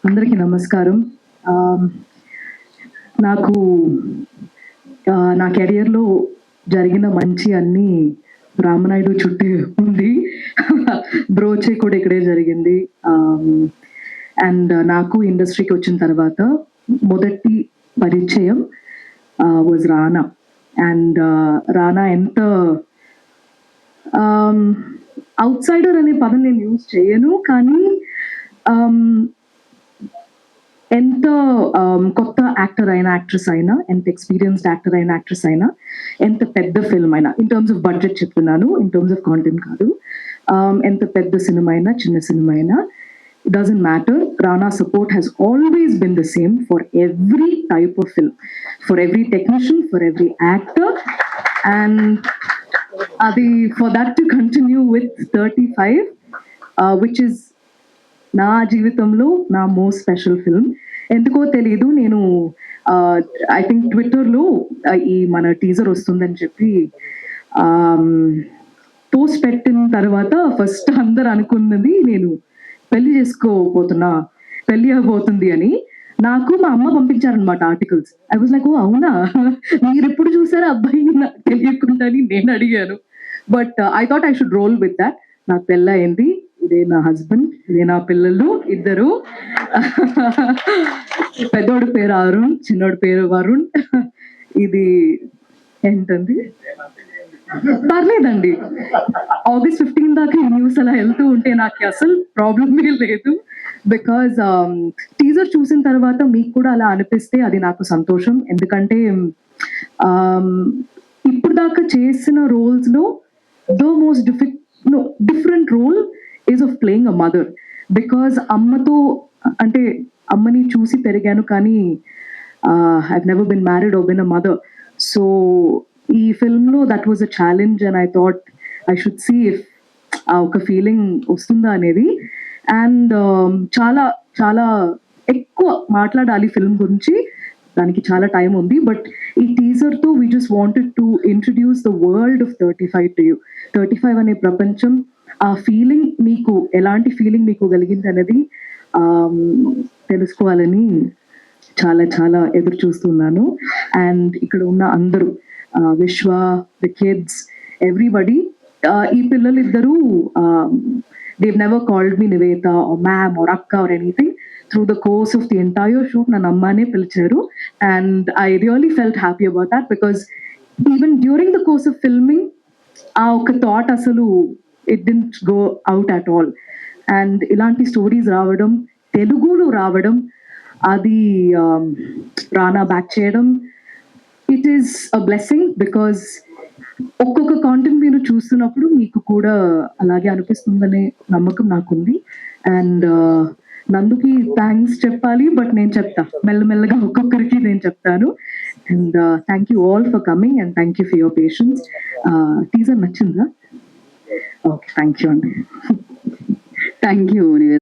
అందరికీ నమస్కారం. నాకు నా కెరియర్‌లో జరిగిన మంచి అన్నీ రామనాయుడు చుట్టే ఉంది. బ్రోచే కూడా ఇక్కడే జరిగింది. అండ్ నాకు ఇండస్ట్రీకి వచ్చిన తర్వాత మొదటి పరిచయం వాజ్ రానా. అండ్ రానా ఎంత ఔట్‌సైడర్ అనే పదం నేను యూజ్ చేయను. కానీ ఎంత కొత్త యాక్టర్ అయినా, యాక్ట్రెస్ అయినా, ఎంత ఎక్స్‌పీరియన్స్‌డ్ యాక్టర్ అయినా, యాక్ట్రెస్ అయినా, ఎంత పెద్ద ఫిల్మ్ అయినా, ఇన్ టర్మ్స్ ఆఫ్ బడ్జెట్ చెప్తున్నాను, ఇన్ టర్మ్స్ ఆఫ్ కాంటెంట్ కాదు. ఎంత పెద్ద సినిమా అయినా, చిన్న సినిమా అయినా, it doesn't matter. Rana's support has always been the same for every type of film, for every technician, for every actor, and for that to continue with 35, which is నా జీవితంలో నా most special film. ఎందుకో తెలీదు, నేను I think ట్విట్టర్లో ఈ మన teaser వస్తుందని చెప్పి పోస్ట్ పెట్టిన తర్వాత ఫస్ట్ అందరు అనుకున్నది నేను పెళ్లి అవ్వబోతుంది అని. నాకు మా అమ్మ పంపించారనమాట ఆర్టికల్స్. ఐ వాజ్ లైక్, ఓ అవునా, మీరు ఎప్పుడు చూసారా అబ్బాయిని నాకు తెలియకుండా అని నేను అడిగాను. But I thought I should roll with that. నాకు పెళ్ళయింది, ఇదే నా హస్బెండ్, ఇదే నా పిల్లలు ఇద్దరు. పెద్దోడి పేరు అరుణ్, చిన్నోడి పేరు వరుణ్. ఇది ఏంటండి, పర్లేదండి. August 15 దాకా ఈ న్యూస్ అలా వెళ్తూ ఉంటే నాకు అసలు ప్రాబ్లమే లేదు. బికాజ్ టీజర్ చూసిన తర్వాత మీకు కూడా అలా అనిపిస్తే అది నాకు సంతోషం. ఎందుకంటే ఇప్పుడు దాకా చేసిన రోల్స్లో the most different role is of playing a mother. Because అంటే అమ్మని చూసి పెరిగాను, కానీ I've never been married or been a mother. So ఈ ఫిల్మ్లో that was a challenge and I thought I should see if ఆ ఒక ఫీలింగ్ వస్తుందా అనేది. అండ్ చాలా చాలా ఎక్కువ మాట్లాడాలి ఫిల్మ్ గురించి, దానికి చాలా టైం ఉంది. బట్ ఈ టీజర్తో we just wanted to introduce the world of 35 to you. 35 అనే ప్రపంచం, ఆ ఫీలింగ్ మీకు ఎలాంటి ఫీలింగ్ మీకు కలిగింది అనేది తెలుసుకోవాలని చాలా చాలా ఎదురు చూస్తున్నాను. అండ్ ఇక్కడ ఉన్న అందరూ, విశ్వ, ద కిడ్స్, ఎవ్రీబడి, ఈ పిల్లలిద్దరూ they've never called me Nivetha or ma'am or akka or anything. Through the course of the entire shoot, na nammane pilcharu, and I really felt happy about that, because even during the course of filming, aa oka thought asalu it didn't go out at all. And ilanti stories raavadam, telugulo raavadam, adi Rana back cheyadam, it is a blessing, because ఒక్కొక్క content మీరు చూస్తున్నప్పుడు మీకు కూడా అలాగే అనిపిస్తుందనే నమ్మకం నాకుంది. And నందుకి thanks చెప్పాలి, but నేను చెప్తా మెల్లమెల్లగా ఒక్కొక్కరికి నేను చెప్తాను. And thank you all for coming and thank you for your patience. Teaser నచ్చిందా? ఓకే, థ్యాంక్ యూ అండి. Thank you.